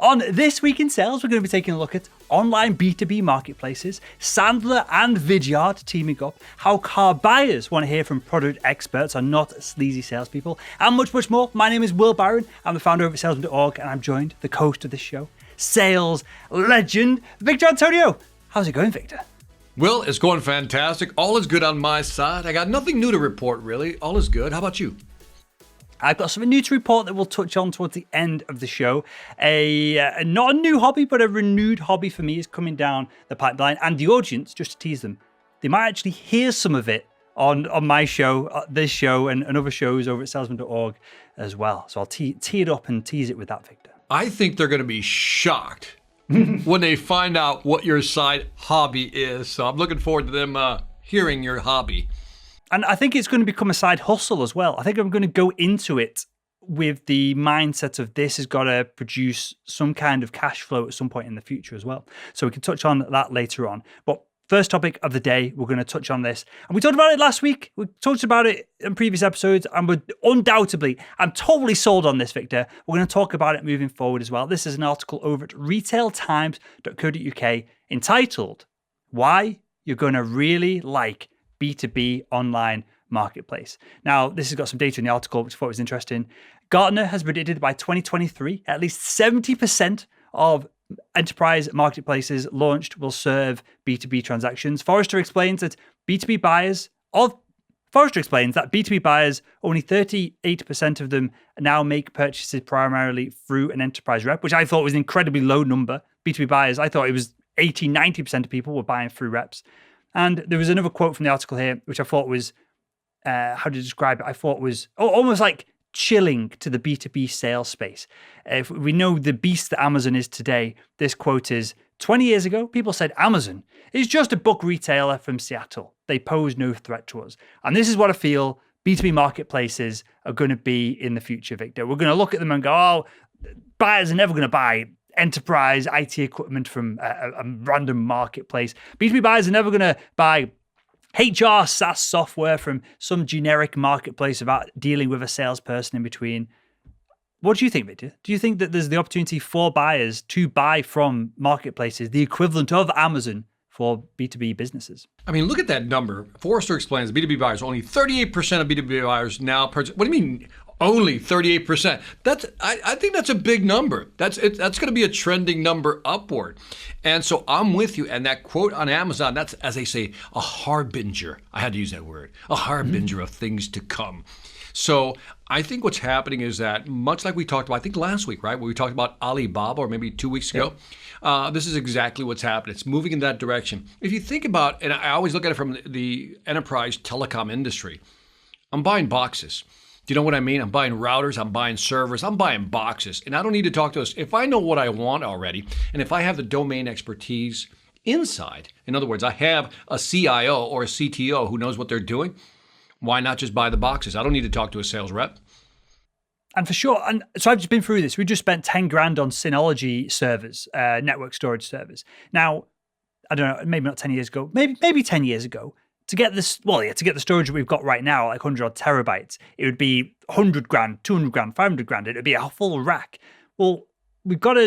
On This Week in Sales, we're going to be taking a look at online B2B marketplaces, Sandler and Vidyard teaming up, how car buyers want to hear from product experts and not sleazy salespeople, and much, much more. My name is Will Barron. I'm the founder of salesman.org, and I'm joined, the host of this show, sales legend, Victor Antonio. How's it going, Victor? Will, it's going fantastic. All is good on my side. I got nothing new to report, really. All is good. How about you? I've got something new to report that we'll touch on towards the end of the show. Not a new hobby, but a renewed hobby for me is coming down the pipeline. And the audience, just to tease them, they might actually hear some of it on my show, this show, and other shows over at salesman.org as well. So I'll tee it up and tease it with that, Victor. I think they're going to be shocked when they find out what your side hobby is. So I'm looking forward to them hearing your hobby. And I think it's going to become a side hustle as well. I think I'm going to go into it with the mindset of this has got to produce some kind of cash flow at some point in the future as well. So we can touch on that later on. But first topic of the day, we're going to touch on this. And we talked about it last week. We talked about it in previous episodes. And we're undoubtedly, I'm totally sold on this, Victor. We're going to talk about it moving forward as well. This is an article over at retailtimes.co.uk entitled, Why You're Going to Really Like B2B Online Marketplace. Now, this has got some data in the article, which I thought was interesting. Gartner has predicted by 2023, at least 70% of enterprise marketplaces launched will serve B2B transactions. Forrester explains that B2B buyers, only 38% of them now make purchases primarily through an enterprise rep, which I thought was an incredibly low number. B2B buyers, I thought it was 80, 90% of people were buying through reps. And there was another quote from the article here, which I thought was, how to describe it? I thought was almost like chilling to the B2B sales space. If we know the beast that Amazon is today, this quote is, 20 years ago, people said Amazon is just a book retailer from Seattle. They pose no threat to us. And this is what I feel B2B marketplaces are going to be in the future, Victor. We're going to look at them and go, oh, buyers are never going to buy enterprise IT equipment from a random marketplace. B2B buyers are never going to buy HR SaaS software from some generic marketplace without dealing with a salesperson in between. What do you think, Victor? Do you think that there's the opportunity for buyers to buy from marketplaces, the equivalent of Amazon, for B2B businesses? I mean, look at that number. Forrester explains B2B buyers, only 38% of B2B buyers now purchase. What do you mean? Only 38%. I think that's a big number. That's going to be a trending number upward. And so I'm with you. And that quote on Amazon, that's, as they say, a harbinger. I had to use that word. A harbinger of things to come. So I think what's happening is that, much like we talked about, I think last week, right, where we talked about Alibaba, or maybe 2 weeks ago, this is exactly what's happening. It's moving in that direction. If you think about, and I always look at it from the enterprise telecom industry, I'm buying boxes. Do you know what I mean? I'm buying routers, I'm buying servers, I'm buying boxes. And I don't need to talk to us. If I know what I want already, and if I have the domain expertise inside, in other words, I have a CIO or a CTO who knows what they're doing, why not just buy the boxes? I don't need to talk to a sales rep. And for sure, and so I've just been through this. We just spent 10 grand on Synology servers, network storage servers. Now, I don't know, maybe not 10 years ago, maybe 10 years ago, to get this, to get the storage that we've got right now, like 100 odd terabytes, it would be 100 grand, 200 grand, 500 grand. It would be a full rack. Well, you can't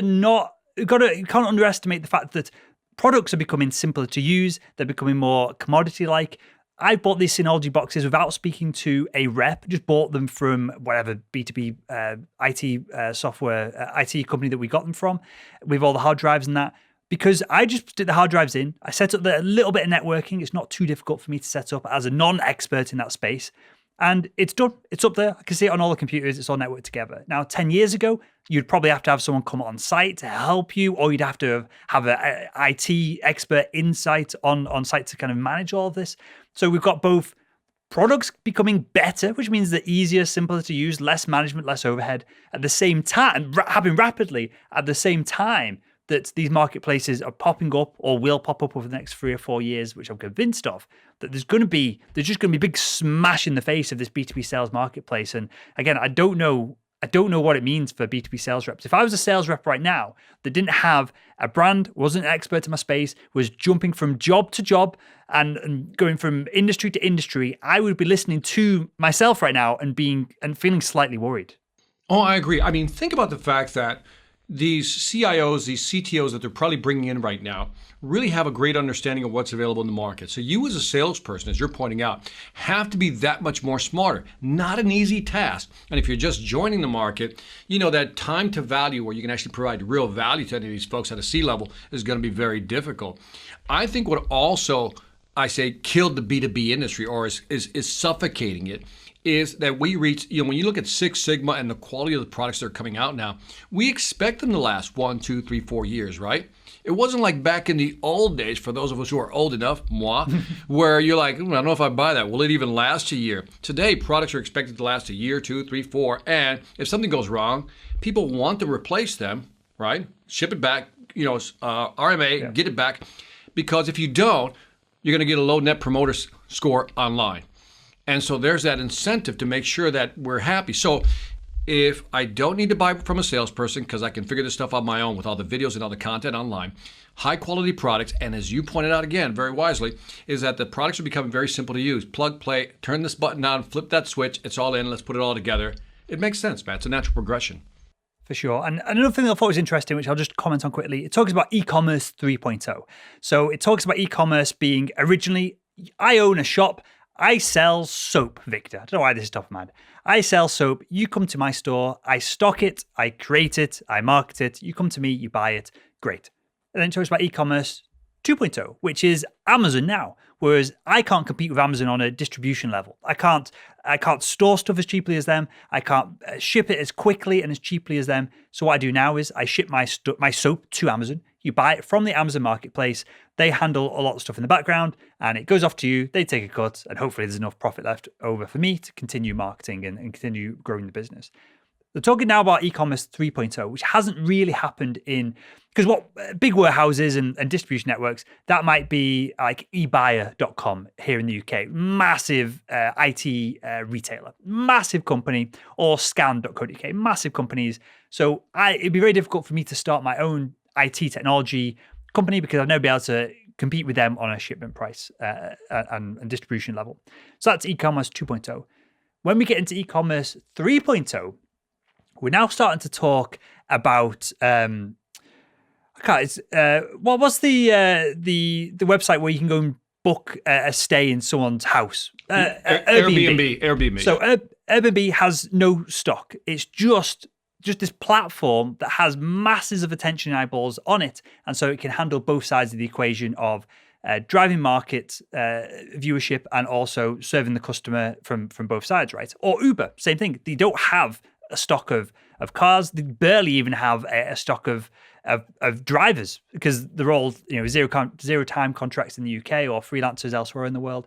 underestimate the fact that products are becoming simpler to use. They're becoming more commodity-like. I bought these Synology boxes without speaking to a rep, just bought them from whatever B2B IT software, IT company that we got them from, with all the hard drives and that. Because I just stick the hard drives in, I set up a little bit of networking. It's not too difficult for me to set up as a non-expert in that space. And it's done. It's up there. I can see it on all the computers. It's all networked together. Now, 10 years ago, you'd probably have to have someone come on site to help you, or you'd have to have an IT expert insight on site to kind of manage all of this. So we've got both products becoming better, which means they're easier, simpler to use, less management, less overhead, at the same time, happening rapidly at the same time that these marketplaces are popping up or will pop up over the next 3 or 4 years, which I'm convinced of, that there's just going to be a big smash in the face of this B2B sales marketplace. And again, I don't know what it means for B2B sales reps. If I was a sales rep right now that didn't have a brand, wasn't an expert in my space, was jumping from job to job and going from industry to industry, I would be listening to myself right now and feeling slightly worried. Oh, I agree. I mean, think about the fact that these CIOs, these CTOs that they're probably bringing in right now really have a great understanding of what's available in the market. So you as a salesperson, as you're pointing out, have to be that much more smarter. Not an easy task. And if you're just joining the market, you know that time to value where you can actually provide real value to any of these folks at a C-level is going to be very difficult. I think what also, I say, killed the B2B industry or is suffocating it is that we reach, when you look at Six Sigma and the quality of the products that are coming out now, we expect them to last 1, 2, 3, 4 years, right? It wasn't like back in the old days, for those of us who are old enough, moi, where you're like, I don't know if I buy that. Will it even last a year? Today, products are expected to last a year, 2, 3, 4, and if something goes wrong, people want to replace them, right? Ship it back, RMA, get it back, because if you don't, you're going to get a low net promoter score online. And so there's that incentive to make sure that we're happy. So if I don't need to buy from a salesperson because I can figure this stuff on my own with all the videos and all the content online, high quality products, and as you pointed out again, very wisely, is that the products are becoming very simple to use. Plug, play, turn this button on, flip that switch, it's all in, let's put it all together. It makes sense, man. It's a natural progression. For sure. And another thing that I thought was interesting, which I'll just comment on quickly, it talks about e-commerce 3.0. So it talks about e-commerce being originally, I own a shop, I sell soap, Victor. I don't know why this is top of mind. I sell soap. You come to my store. I stock it. I create it. I market it. You come to me. You buy it. Great. And then it talks about e-commerce 2.0, which is Amazon now. Whereas I can't compete with Amazon on a distribution level. I can't store stuff as cheaply as them. I can't ship it as quickly and as cheaply as them. So what I do now is I ship my soap to Amazon. You buy it from the Amazon marketplace. They handle a lot of stuff in the background and it goes off to you. They take a cut and hopefully there's enough profit left over for me to continue marketing and continue growing the business. They're talking now about e-commerce 3.0, which hasn't really happened because what big warehouses and distribution networks, that might be like ebuyer.com here in the UK, massive IT retailer, massive company, or scan.co.uk, massive companies. So it'd be very difficult for me to start my own IT technology company because I'd never be able to compete with them on a shipment price and distribution level. So that's e-commerce 2.0. When we get into e-commerce 3.0, we're now starting to talk about what's the website where you can go and book a stay in someone's house? Airbnb. So Airbnb has no stock. It's just this platform that has masses of attention and eyeballs on it, and so it can handle both sides of the equation of driving market viewership and also serving the customer from both sides, right? Or Uber, same thing. They don't have a stock of cars. They barely even have a stock of drivers because they're all zero time contracts in the UK or freelancers elsewhere in the world.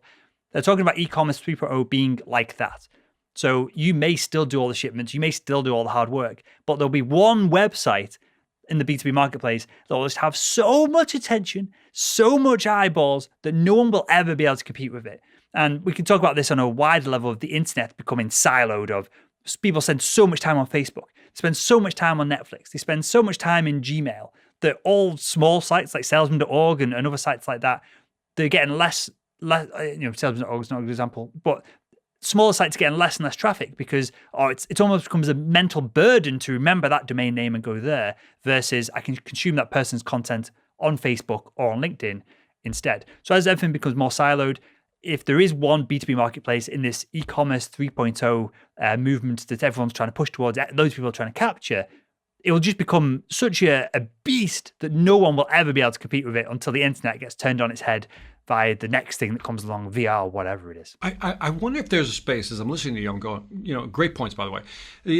They're talking about e-commerce 3.0 being like that. So you may still do all the shipments, you may still do all the hard work, but there'll be one website in the B2B marketplace that will just have so much attention, so much eyeballs that no one will ever be able to compete with it. And we can talk about this on a wider level of the internet becoming siloed of people spend so much time on Facebook, they spend so much time on Netflix, they spend so much time in Gmail that all small sites like salesman.org and other sites like that, they're getting less salesman.org is not a good example, but smaller sites are getting less and less traffic because it almost becomes a mental burden to remember that domain name and go there versus I can consume that person's content on Facebook or on LinkedIn instead. So as everything becomes more siloed, if there is one B2B marketplace in this e-commerce 3.0 movement that everyone's trying to push towards, those people are trying to capture, it will just become such a beast that no one will ever be able to compete with it until the internet gets turned on its head by the next thing that comes along, VR, whatever it is. I wonder if there's a space, as I'm listening to you, I'm going, great points, by the way.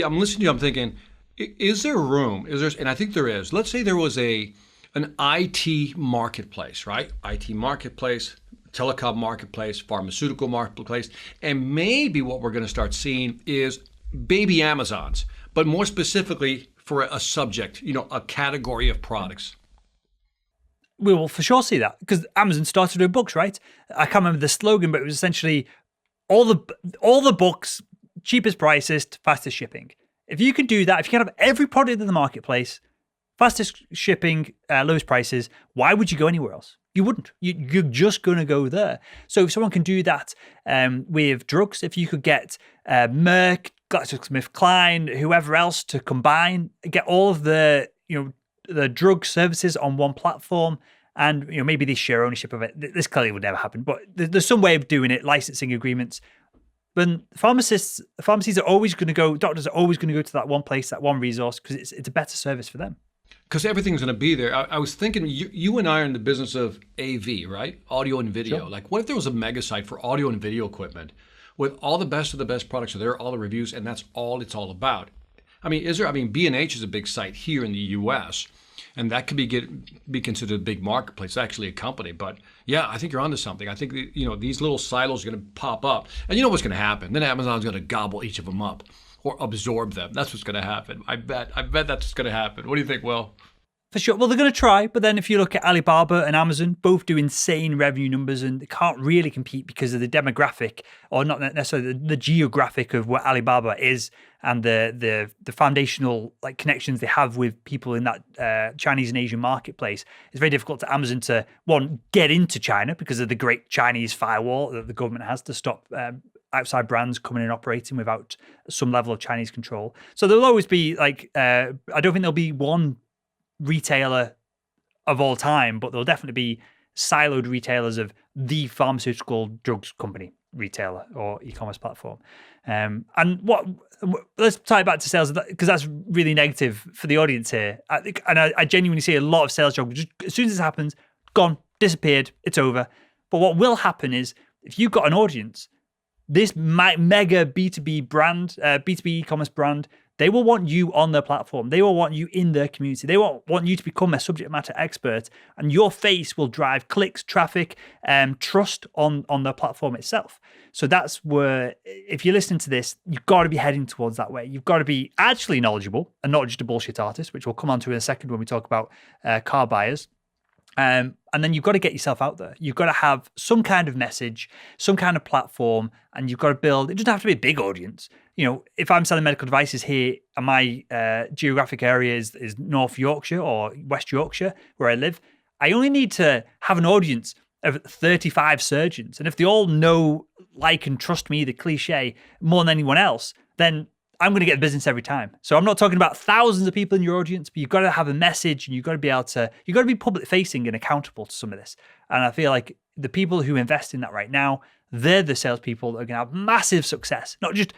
I'm listening to you, I'm thinking, is there room? And I think there is. Let's say there was an IT marketplace, right? IT marketplace, telecom marketplace, pharmaceutical marketplace, and maybe what we're going to start seeing is baby Amazons, but more specifically for a subject, a category of products. We will for sure see that because Amazon started with books, right? I can't remember the slogan, but it was essentially all the books, cheapest prices, fastest shipping. If you can do that, if you can have every product in the marketplace, fastest shipping, lowest prices, why would you go anywhere else? You wouldn't. You're just going to go there. So if someone can do that with drugs, if you could get Merck, GlaxoSmithKline, whoever else to combine, get all of the the drug services on one platform, and maybe they share ownership of it. This clearly would never happen, but there's some way of doing it, licensing agreements. But pharmacies are always going to go, doctors are always going to go to that one place, that one resource, because it's a better service for them. Because everything's going to be there. I was thinking, you and I are in the business of AV, right? Audio and video. Sure. Like, what if there was a mega site for audio and video equipment with all the best of the best products are there, all the reviews, and that's all it's all about? I mean, B&H is a big site here in the U.S., and that could be considered a big marketplace, actually a company. But yeah, I think you're onto something. I think these little silos are going to pop up, and you know what's going to happen? Then Amazon's going to gobble each of them up or absorb them. That's what's going to happen. I bet that's what's going to happen. What do you think, Will? For sure. Well, they're going to try, but then if you look at Alibaba and Amazon, both do insane revenue numbers, and they can't really compete because of the demographic, or not necessarily the geographic of what Alibaba is, and the foundational connections they have with people in that Chinese and Asian marketplace. It's very difficult to Amazon to get into China because of the great Chinese firewall that the government has to stop outside brands coming and operating without some level of Chinese control. So there'll always be I don't think there'll be one retailer of all time, but there'll definitely be siloed retailers of the pharmaceutical drugs company retailer or e-commerce platform. And let's tie it back to sales, because that's really negative for the audience here. I genuinely see a lot of sales jobs, just as soon as this happens, gone, disappeared, it's over. But what will happen is, if you've got an audience, this mega B2B brand, B2B e-commerce brand, they will want you on their platform. They will want you in their community. They will want you to become a subject matter expert, and your face will drive clicks, traffic, trust on their platform itself. So that's where, if you're listening to this, you've got to be heading towards that way. You've got to be actually knowledgeable and not just a bullshit artist, which we'll come on to in a second when we talk about car buyers. And then you've got to get yourself out there. You've got to have some kind of message, some kind of platform, and you've got to build. It doesn't have to be a big audience. If I'm selling medical devices here and my geographic area is North Yorkshire or West Yorkshire, where I live, I only need to have an audience of 35 surgeons. And if they all know, like, and trust me, the cliche, more than anyone else, then I'm going to get the business every time. So I'm not talking about thousands of people in your audience, but you've got to have a message, and you've got to be public facing and accountable to some of this. And I feel like the people who invest in that right now, they're the salespeople that are going to have massive success, not just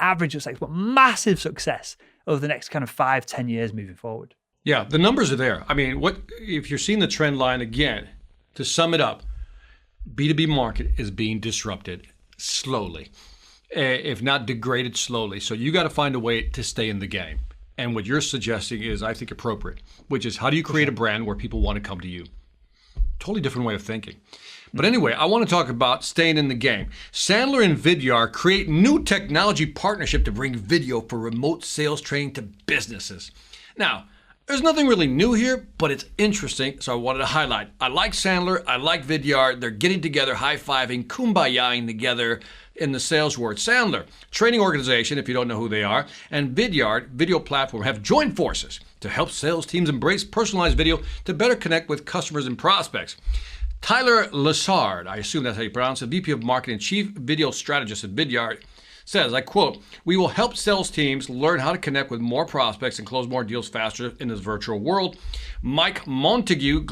average success, but massive success over the next kind of 5-10 years moving forward. Yeah, the numbers are there. I mean, if you're seeing the trend line again, to sum it up, B2B market is being disrupted slowly, if not degraded slowly. So you got to find a way to stay in the game. And what you're suggesting is, I think, appropriate, which is, how do you create a brand where people want to come to you? Totally different way of thinking. But anyway, I want to talk about staying in the game. Sandler and Vidyard create new technology partnership to bring video for remote sales training to businesses. Now, there's nothing really new here, but it's interesting, so I wanted to highlight. I like Sandler, I like Vidyard. They're getting together, high-fiving, kumbayaing together in the sales world. Sandler, training organization, if you don't know who they are, and Vidyard, video platform, have joined forces to help sales teams embrace personalized video to better connect with customers and prospects. Tyler Lessard, I assume that's how you pronounce it, VP of Marketing, Chief Video Strategist at Vidyard, says, I quote, "We will help sales teams learn how to connect with more prospects and close more deals faster in this virtual world." Mike Montague,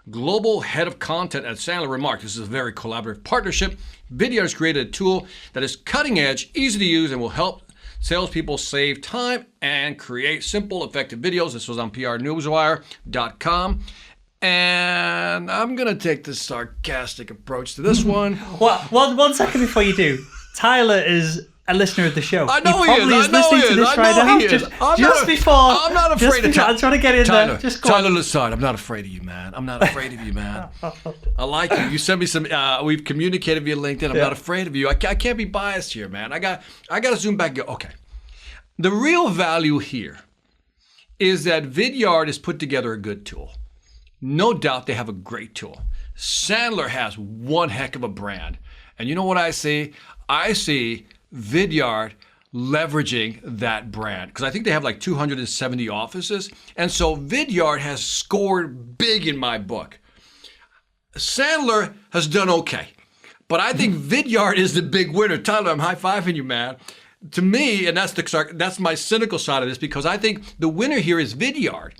Global Head of Content at Sandler, remarked, "This is a very collaborative partnership. Vidyard has created a tool that is cutting edge, easy to use, and will help salespeople save time and create simple, effective videos." This was on prnewswire.com. And I'm going to take this sarcastic approach to this one. Well, one second before you do. Tyler is a listener of the show. I know he is. Listening to this right now. I'm not afraid of Tyler. I'm trying to get in Tyler, there. Tyler Lessard, I'm not afraid of you, man. I'm not afraid of you, man. I like you. You sent me some. We've communicated via LinkedIn. I'm not afraid of you. I can't be biased here, man. I got to zoom back and go, okay. The real value here is that Vidyard has put together a good tool. No doubt they have a great tool. Sandler has one heck of a brand. And you know what I see? I see Vidyard leveraging that brand, because I think they have like 270 offices. And so Vidyard has scored big in my book. Sandler has done okay, but I think Vidyard is the big winner. Tyler, I'm high-fiving you, man. To me, and that's my cynical side of this, because I think the winner here is Vidyard.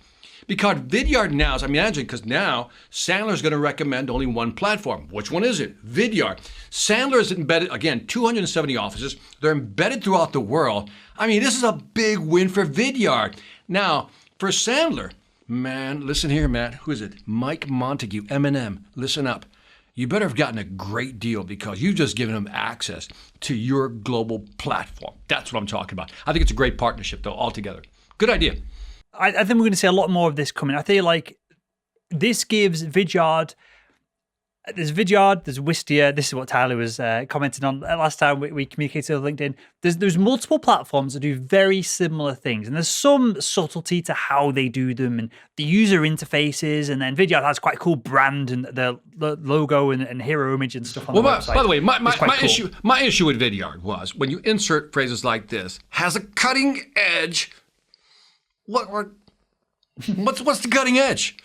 Because Vidyard now, I imagine, because now Sandler's going to recommend only one platform. Which one is it? Vidyard. Sandler is embedded, again, 270 offices. They're embedded throughout the world. I mean, this is a big win for Vidyard. Now, for Sandler, man, listen here, man. Who is it? Mike Montague, Eminem. Listen up. You better have gotten a great deal because you've just given them access to your global platform. That's what I'm talking about. I think it's a great partnership, though, altogether. Good idea. I think we're going to see a lot more of this coming. I feel like this gives Vidyard. There's Vidyard, there's Wistia. This is what Tyler was commenting on last time we communicated on LinkedIn. There's multiple platforms that do very similar things, and there's some subtlety to how they do them and the user interfaces. And then Vidyard has quite a cool brand and the logo and hero image and stuff on the website. By the way, my cool. issue with Vidyard was when you insert phrases like this, has a cutting edge. What's the cutting edge?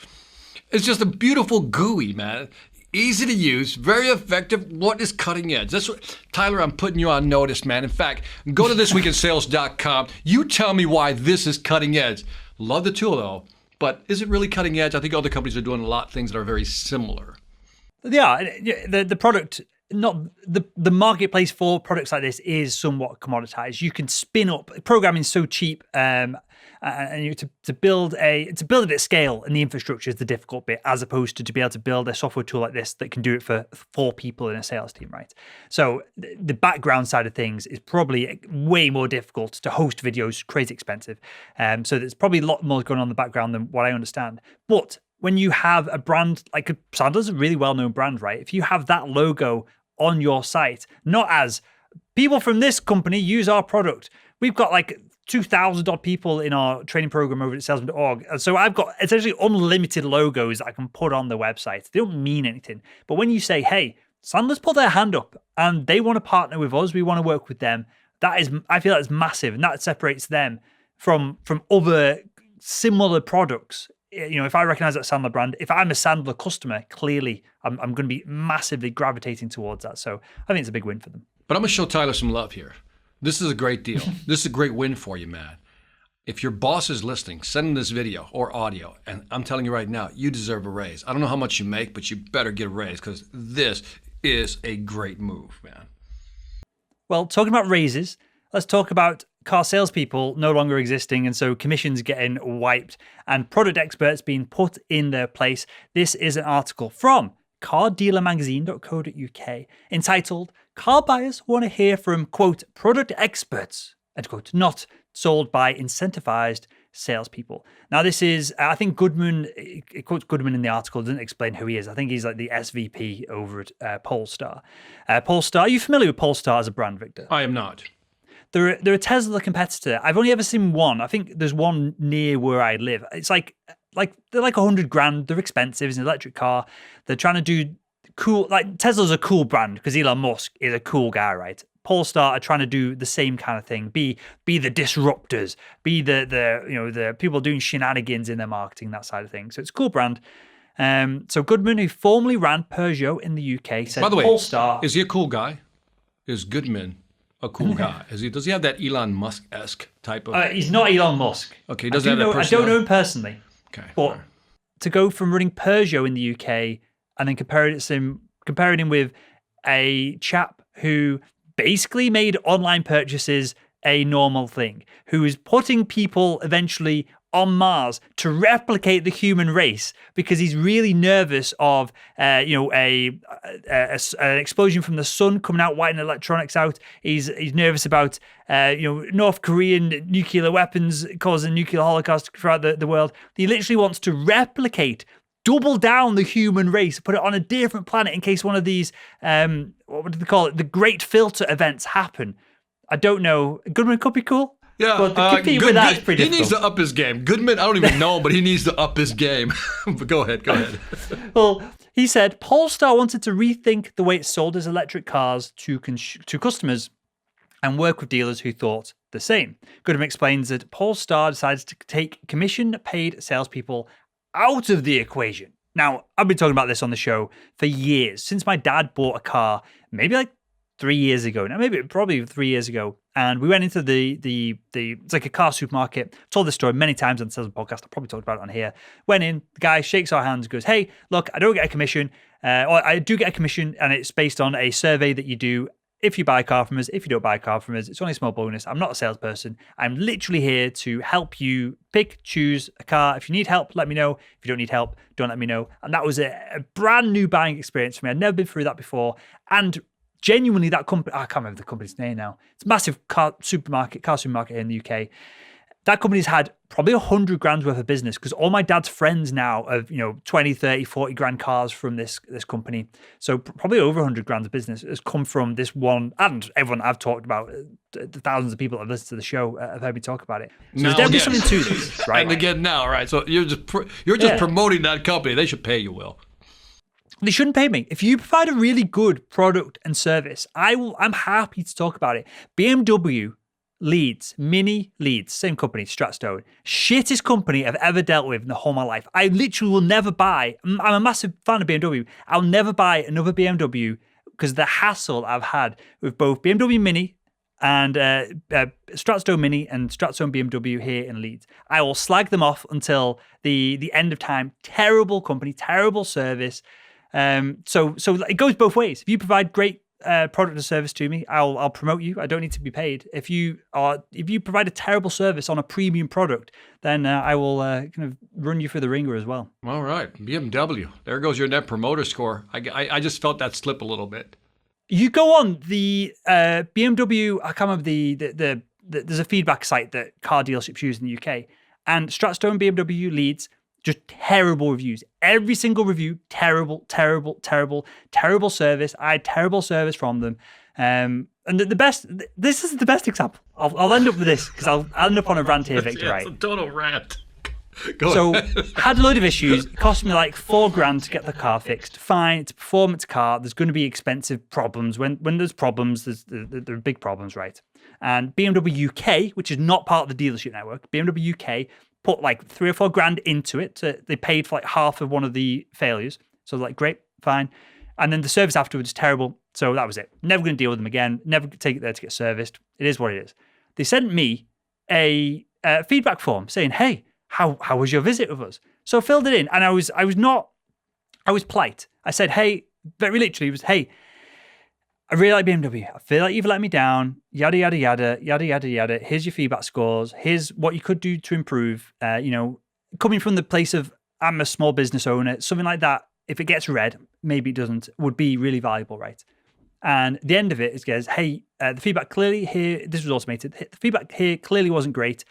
It's just a beautiful GUI, man. Easy to use, very effective. What is cutting edge? That's what, Tyler, I'm putting you on notice, man. In fact, go to thisweekinsales.com. You tell me why this is cutting edge. Love the tool, though. But is it really cutting edge? I think other companies are doing a lot of things that are very similar. Yeah, the product, not the marketplace for products like this is somewhat commoditized. You can spin up programming is so cheap, and to build it at scale, and the infrastructure is the difficult bit, as opposed to be able to build a software tool like this that can do it for 4 people in a sales team, right? So the background side of things is probably way more difficult to host videos, crazy expensive. So there's probably a lot more going on in the background than what I understand. But when you have a brand like Sandler's a really well-known brand, right? If you have that logo on your site, not as people from this company use our product. We've got like 2,000 odd people in our training program over at salesman.org. So I've got essentially unlimited logos that I can put on the website. They don't mean anything. But when you say, hey, Sandler's put their hand up and they want to partner with us, we want to work with them, I feel that's massive. And that separates them from other similar products. You know, if I recognize that Sandler brand, if I'm a Sandler customer, clearly I'm going to be massively gravitating towards that. So I think it's a big win for them. But I'm going to show Tyler some love here. This is a great deal. This is a great win for you, man. If your boss is listening, send him this video or audio. And I'm telling you right now, you deserve a raise. I don't know how much you make, but you better get a raise because this is a great move, man. Well, talking about raises, let's talk about car salespeople no longer existing, and so commissions getting wiped and product experts being put in their place. This is an article from cardealermagazine.co.uk entitled, "Car buyers want to hear from, quote, product experts," end quote, not sold by incentivized salespeople. Now, this is, I think Goodman, it quotes Goodman in the article, doesn't explain who he is. I think he's like the SVP over at Polestar. Polestar, are you familiar with Polestar as a brand, Victor? I am not. They're a Tesla competitor. I've only ever seen one. I think there's one near where I live. It's like they're like $100,000. They're expensive. It's an electric car. They're trying to do cool. Like Tesla's a cool brand because Elon Musk is a cool guy, right? Polestar are trying to do the same kind of thing. Be the disruptors. Be the people doing shenanigans in their marketing, that side of things. So it's a cool brand. So Goodman, who formerly ran Peugeot in the UK, said, by the way, Polestar, is he a cool guy? Is Goodman a cool guy? Does he have that Elon Musk-esque type of? He's not Elon Musk. Okay, he doesn't have that I don't know him personally. Okay, but to go from running Peugeot in the UK and then comparing him with a chap who basically made online purchases a normal thing, who is putting people eventually on Mars to replicate the human race because he's really nervous of an explosion from the sun coming out, wiping electronics out. He's nervous about North Korean nuclear weapons causing nuclear holocaust throughout the world. He literally wants to replicate, double down the human race, put it on a different planet in case one of these what do they call it, the great filter events happen. I don't know. Goodman could be cool. Yeah, but the compete with that is pretty difficult. He needs to up his game. Goodman, I don't even know him, but he needs to up his game. But go ahead. Well, he said Polestar wanted to rethink the way it sold its electric cars to customers and work with dealers who thought the same. Goodman explains that Polestar decided to take commission-paid salespeople out of the equation. Now, I've been talking about this on the show for years, since my dad bought a car, maybe like 3 years ago. Now, probably 3 years ago. And we went into the it's like a car supermarket. Told this story many times on the Sales Podcast. I probably talked about it on here. Went in, the guy shakes our hands, goes, "Hey, look, I don't get a commission, or I do get a commission, and it's based on a survey that you do. If you buy a car from us, if you don't buy a car from us, it's only a small bonus. I'm not a salesperson. I'm literally here to help you choose a car. If you need help, let me know. If you don't need help, don't let me know." And that was a brand new buying experience for me. I'd never been through that before. And genuinely, that company, I can't remember the company's name now. It's a massive car supermarket here in the UK. That company's had probably 100 grand's worth of business because all my dad's friends now have, 20, 30, 40 grand cars from this company. So probably over 100 grand's of business has come from this one, and everyone I've talked about, the thousands of people that have listened to the show have heard me talk about it. So there's definitely something to this, right? And again now, right? So you're just promoting that company. They should pay you, Will. They shouldn't pay me. If you provide a really good product and service, I'm happy to talk about it. BMW Mini Leeds, same company, Stratstone, shittest company I've ever dealt with in the whole of my life. I literally will never buy, I'm a massive fan of BMW. I'll never buy another BMW because the hassle I've had with both BMW Mini and Stratstone Mini and Stratstone BMW here in Leeds. I will slag them off until the end of time. Terrible company, terrible service. So it goes both ways. If you provide great product or service to me, I'll promote you. I don't need to be paid. If you provide a terrible service on a premium product, then I will kind of run you through the ringer as well. All right, BMW. There goes your net promoter score. I just felt that slip a little bit. You go on the BMW. I can't remember there's a feedback site that car dealerships use in the UK, and Stratstone BMW Leeds. Just terrible reviews. Every single review, terrible service. I had terrible service from them. And the best, this is the best example. I'll end up with this because I'll end up on a rant here, Victor, right? It's a total rant. Had a load of issues. It cost me like $4,000 to get the car fixed. Fine, it's a performance car. There's going to be expensive problems. When there's problems, there are big problems, right? And BMW UK, which is not part of the dealership network, BMW UK put like $3,000 or $4,000 into it. So they paid for like half of one of the failures. So like, great, fine. And then the service afterwards is terrible. So that was it. Never going to deal with them again. Never take it there to get serviced. It is what it is. They sent me a feedback form saying, "Hey, how was your visit with us?" So I filled it in, and I was polite. I said, "Hey," very literally, it was, "Hey, I really like BMW. I feel like you've let me down, yada, yada, yada, yada, yada, yada. Here's your feedback scores. Here's what you could do to improve. Coming from the place of, I'm a small business owner, something like that, if it gets read, maybe it doesn't, would be really valuable, right?" And the end of it is, goes, "Hey, the feedback clearly here," this was automated, "the feedback here clearly wasn't great.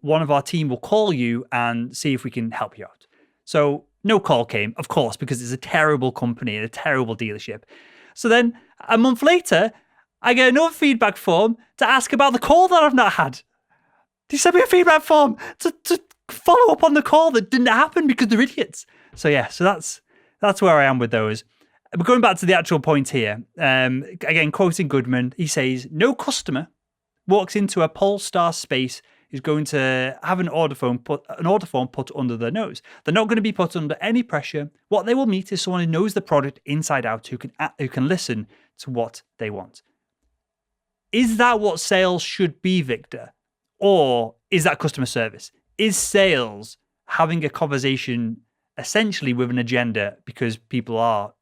One of our team will call you and see if we can help you out." So no call came, of course, because it's a terrible company and a terrible dealership. So then a month later, I get another feedback form to ask about the call that I've not had. They sent me a feedback form to follow up on the call that didn't happen because they're idiots. So yeah, so that's where I am with those. But going back to the actual point here, again, quoting Goodman, he says, "No customer walks into a Polestar space is going to have an order form put under their nose. They're not going to be put under any pressure. What they will meet is someone who knows the product inside out, who can listen to what they want." Is that what sales should be, Victor? Or is that customer service? Is sales having a conversation essentially with an agenda because people are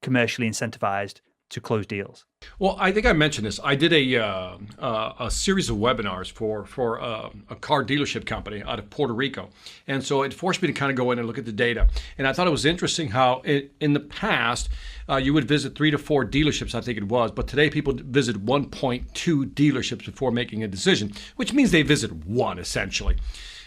commercially incentivized to close deals? Well, I think I mentioned this. I did a series of webinars for a car dealership company out of Puerto Rico. And so it forced me to kind of go in and look at the data. And I thought it was interesting how in the past, you would visit 3 to 4 dealerships, I think it was. But today people visit 1.2 dealerships before making a decision, which means they visit one, essentially.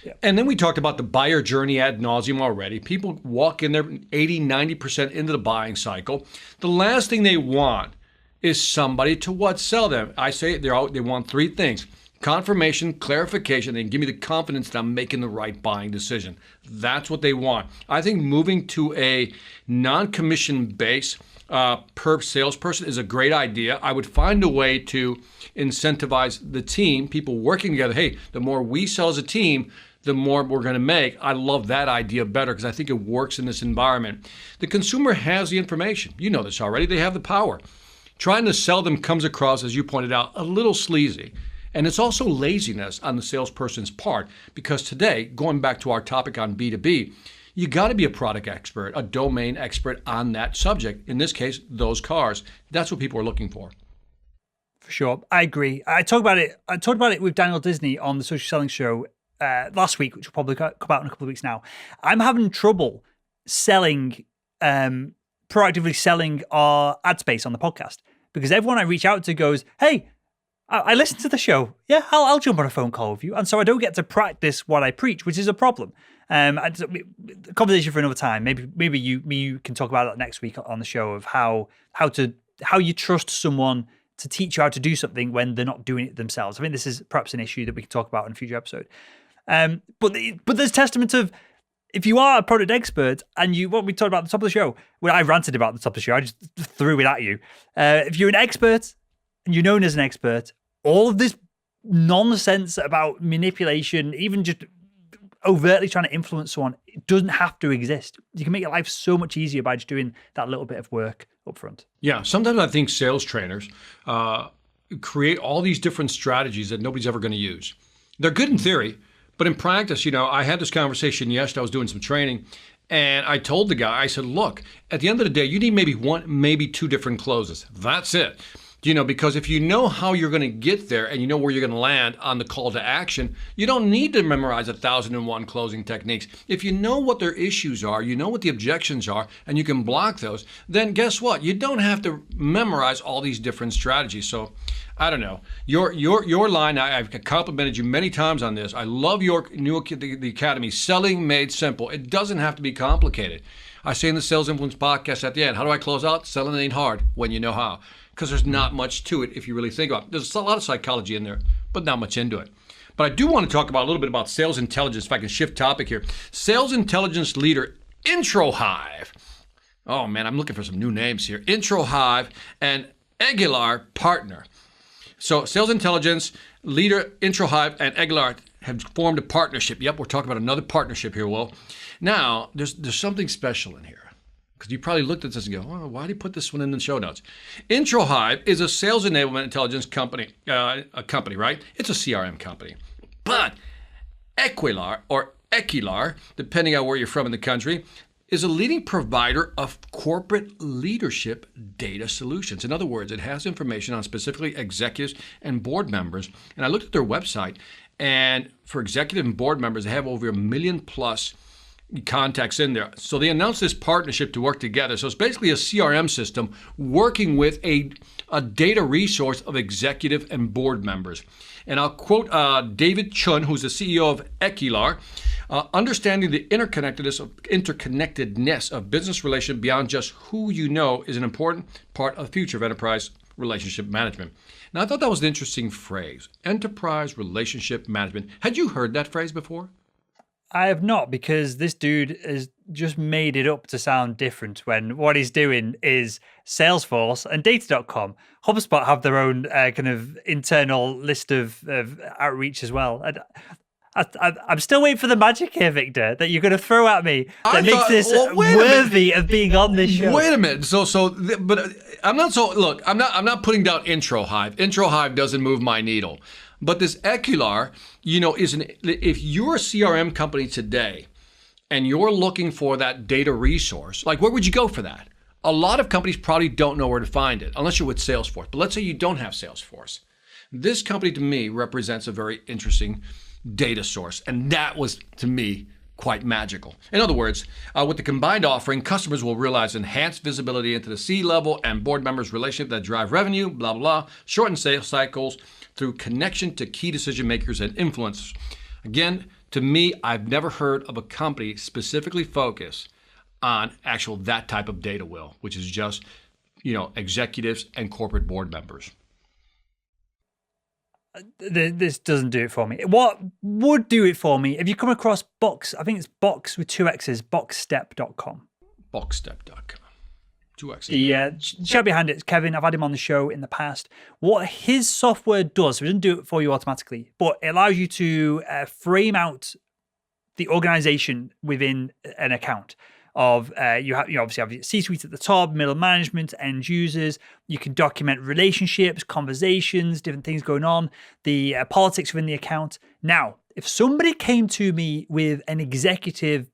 Yeah. And then we talked about the buyer journey ad nauseum already. People walk in there 80, 90% into the buying cycle. The last thing they want is somebody to sell them. I say they want 3 things: confirmation, clarification, and give me the confidence that I'm making the right buying decision. That's what they want. I think moving to a non-commission base per salesperson is a great idea. I would find a way to incentivize the team, people working together. Hey, the more we sell as a team, the more we're going to make. I love that idea better because I think it works in this environment. The consumer has the information. You know this already. They have the power. Trying to sell them comes across, as you pointed out, a little sleazy. And it's also laziness on the salesperson's part, because today, going back to our topic on B2B, you got to be a product expert, a domain expert on that subject. In this case, those cars. That's what people are looking for. For sure. I agree. I talked about it with Daniel Disney on the Social Selling Show last week, which will probably come out in a couple of weeks now. I'm having trouble proactively selling our ad space on the podcast, because everyone I reach out to goes, hey, I listened to the show. Yeah, I'll jump on a phone call with you. And so I don't get to practice what I preach, which is a problem. Conversation for another time. Maybe you can talk about that next week on the show, of how you trust someone to teach you how to do something when they're not doing it themselves. I think this is perhaps an issue that we can talk about in a future episode. But there's testament of, if you are a product expert and what we talked about at the top of the show, when I ranted about at the top of the show, I just threw it at you. If you're an expert and you're known as an expert, all of this nonsense about manipulation, even just overtly trying to influence someone, it doesn't have to exist. You can make your life so much easier by just doing that little bit of work up front. Yeah, sometimes I think sales trainers create all these different strategies that nobody's ever going to use. They're good in theory, but in practice, I had this conversation yesterday. I was doing some training, and I told the guy, I said, look, at the end of the day, you need maybe one, maybe two different closes. That's it. Because if you know how you're going to get there and you know where you're going to land on the call to action, you don't need to memorize 1,001 closing techniques. If you know what their issues are, you know what the objections are, and you can block those, then guess what? You don't have to memorize all these different strategies. So I don't know. Your line, I've complimented you many times on this. I love your new the Academy, Selling Made Simple. It doesn't have to be complicated. I say in the Sales Influence podcast at the end, how do I close out? Selling ain't hard when you know how. Because there's not much to it if you really think about it. There's a lot of psychology in there, but not much into it. But I do want to talk about a little bit about sales intelligence, if I can shift topic here. Sales intelligence leader, Intro Hive. Oh man, I'm looking for some new names here. Intro Hive and Aguilar Partner. So sales intelligence leader, Intro Hive and Aguilar have formed a partnership. Yep, we're talking about another partnership here, Will. Now, there's something special in here. Because you probably looked at this and go, oh, why did he put this one in the show notes? Intro Hive is a sales enablement intelligence company, right? It's a CRM company. But Aguilar, or Equilar, depending on where you're from in the country, is a leading provider of corporate leadership data solutions. In other words, it has information on specifically executives and board members. And I looked at their website, and for executive and board members, they have over 1 million plus contacts in there. So they announced this partnership to work together. So it's basically a CRM system working with a data resource of executive and board members. And I'll quote David Chun, who's the CEO of Equilar, understanding the interconnectedness of business relation beyond just who you know is an important part of the future of enterprise relationship management. Now, I thought that was an interesting phrase, enterprise relationship management. Had you heard that phrase before? I have not, because this dude has just made it up to sound different when what he's doing is Salesforce and Data.com. HubSpot have their own kind of internal list of outreach as well. I'm still waiting for the magic here, Victor, that you're going to throw at me that makes this worthy of being on this show. Wait a minute. But I'm not I'm not putting down Intro Hive. Intro Hive doesn't move my needle. But this Equilar, if you're a CRM company today and you're looking for that data resource, like where would you go for that? A lot of companies probably don't know where to find it unless you're with Salesforce. But let's say you don't have Salesforce. This company to me represents a very interesting data source. And that was, to me, quite magical. In other words, with the combined offering, customers will realize enhanced visibility into the C-level and board members' relationship that drive revenue, blah, blah, blah, shorten sales cycles through connection to key decision makers and influencers. Again, to me, I've never heard of a company specifically focused on that type of data, Will, which is just, executives and corporate board members. This doesn't do it for me. What would do it for me? If you come across Box, I think it's Box with 2 X's, boxstep.com. Boxstep.com. 2 X's. Yeah, shout behind it. Kevin, I've had him on the show in the past. What his software does, so it doesn't do it for you automatically, but it allows you to frame out the organization within an account. of you obviously have your C-suite at the top, middle management, end users. You can document relationships, conversations, different things going on, the politics within the account. Now, if somebody came to me with an executive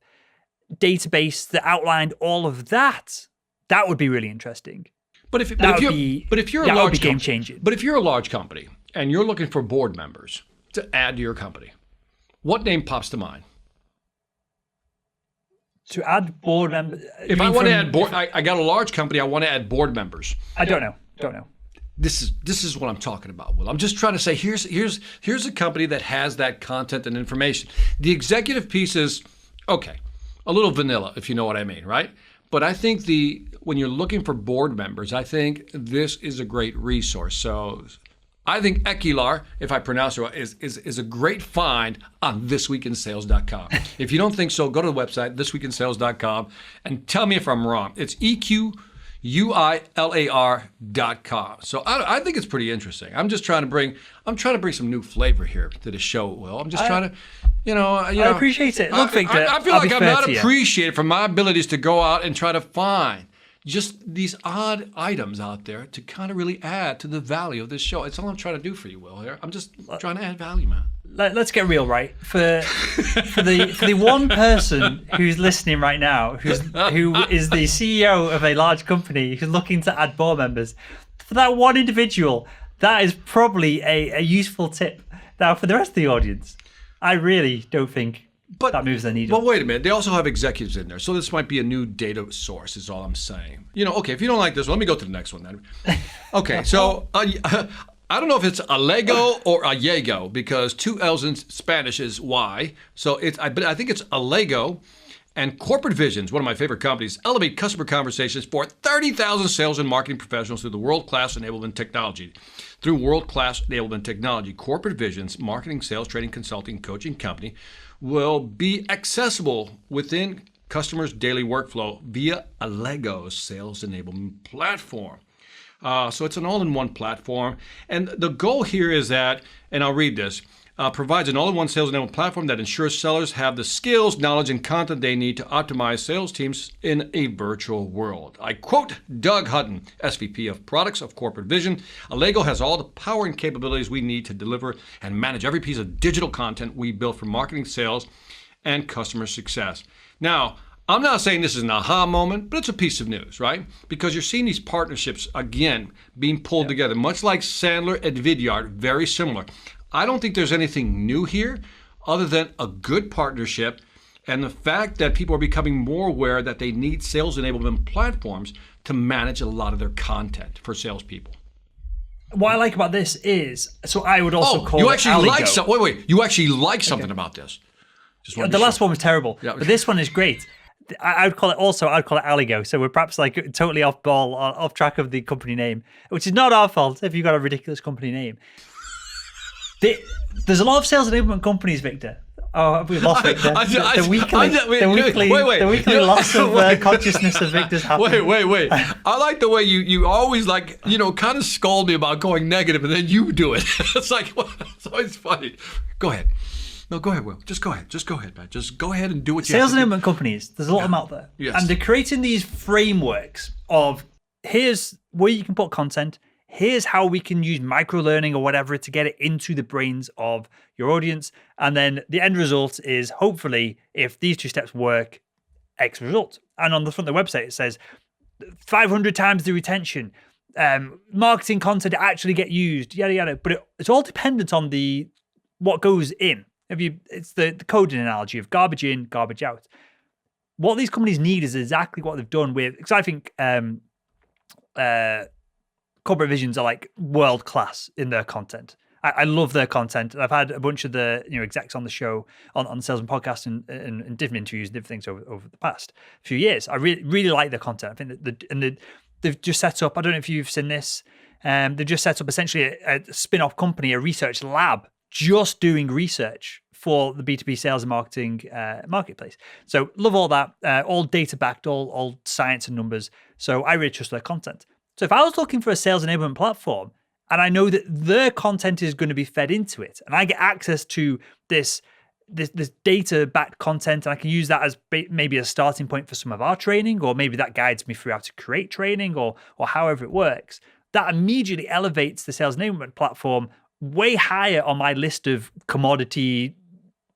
database that outlined all of that, that would be really interesting. But if you're a large game changing. But if you're a large company and you're looking for board members to add to your company, what name pops to mind? To add board members. If I want to add board, I got a large company. I want to add board members. I don't know. This is what I'm talking about, Will. I'm just trying to say here's a company that has that content and information. The executive piece is okay, a little vanilla, if you know what I mean, right? But I think when you're looking for board members, I think this is a great resource. So I think Ekilar, if I pronounce it right, is a great find on thisweekinsales.com. If you don't think so, go to the website, thisweekinsales.com, and tell me if I'm wrong. It's EQUILAR.com. So I think it's pretty interesting. I'm trying to bring some new flavor here to the show, Will. I'm just trying to, I appreciate it. Look, Victor, I feel like I'm not appreciated for my abilities to go out and try to find just these odd items out there to kind of really add to the value of this show. It's all I'm trying to do for you, Will. Here, I'm just trying to add value, man. Let's get real, right? For the one person who's listening right now, who is the CEO of a large company who's looking to add board members, for that one individual, that is probably a useful tip. Now, for the rest of the audience, I really don't think that moves the needle. But wait a minute. They also have executives in there. So this might be a new data source is all I'm saying. Okay, if you don't like this one, let me go to the next one then. Okay, so I don't know if it's Allego or Allego because two L's in Spanish is Y. So but I think it's Allego. And Corporate Visions, one of my favorite companies, elevate customer conversations for 30,000 sales and marketing professionals through the world-class enablement technology. Through world-class enablement technology, Corporate Visions, marketing, sales, training, consulting, coaching company will be accessible within customers' daily workflow via Allego's sales enablement platform. So it's an all-in-one platform. And the goal here is that, and I'll read this, provides an all-in-one sales enablement platform that ensures sellers have the skills, knowledge, and content they need to optimize sales teams in a virtual world. I quote Doug Hutton, SVP of Products of Corporate Vision. Allego has all the power and capabilities we need to deliver and manage every piece of digital content we build for marketing, sales, and customer success. Now, I'm not saying this is an aha moment, but it's a piece of news, right? Because you're seeing these partnerships, again, being pulled together, much like Sandler and Vidyard, very similar. I don't think there's anything new here other than a good partnership and the fact that people are becoming more aware that they need sales enablement platforms to manage a lot of their content for salespeople. What I like about this is, so I would also call you it actually Allego. Wait, you actually like something about this. The last one was terrible, but this one is great. I'd call it Allego. So we're perhaps like totally off track of the company name, which is not our fault if you've got a ridiculous company name. There's a lot of sales enablement companies, Victor. Oh, we lost Victor. The weekly loss of consciousness of Victor's happening. Wait. I like the way you always kind of scold me about going negative and then you do it. It's like, it's always funny. Go ahead. No, go ahead, Will. Just go ahead, man. Just go ahead and do what you have to do. Sales enablement companies, there's a lot of them out there. Yes. And they're creating these frameworks of here's where you can put content, here's how we can use micro-learning or whatever to get it into the brains of your audience. And then the end result is hopefully, if these two steps work, X result. And on the front of the website, it says 500 times the retention, marketing content actually get used, yada, yada. But it's all dependent on what goes in. It's the coding analogy of garbage in, garbage out. What these companies need is exactly what they've done with, because I think Corporate Visions are like world class in their content. I love their content. I've had a bunch of the execs on the show on the Sales and Podcast and different interviews and different things over the past few years. I really like their content. I think they've just set up, I don't know if you've seen this, they've just set up essentially a spin-off company, a research lab, just doing research for the B2B sales and marketing marketplace. So love all that, all data backed, all science and numbers. So I really trust their content. So if I was looking for a sales enablement platform and I know that their content is going to be fed into it and I get access to this this data-backed content, and I can use that as maybe a starting point for some of our training, or maybe that guides me through how to create training, or however it works. That immediately elevates the sales enablement platform way higher on my list of commodity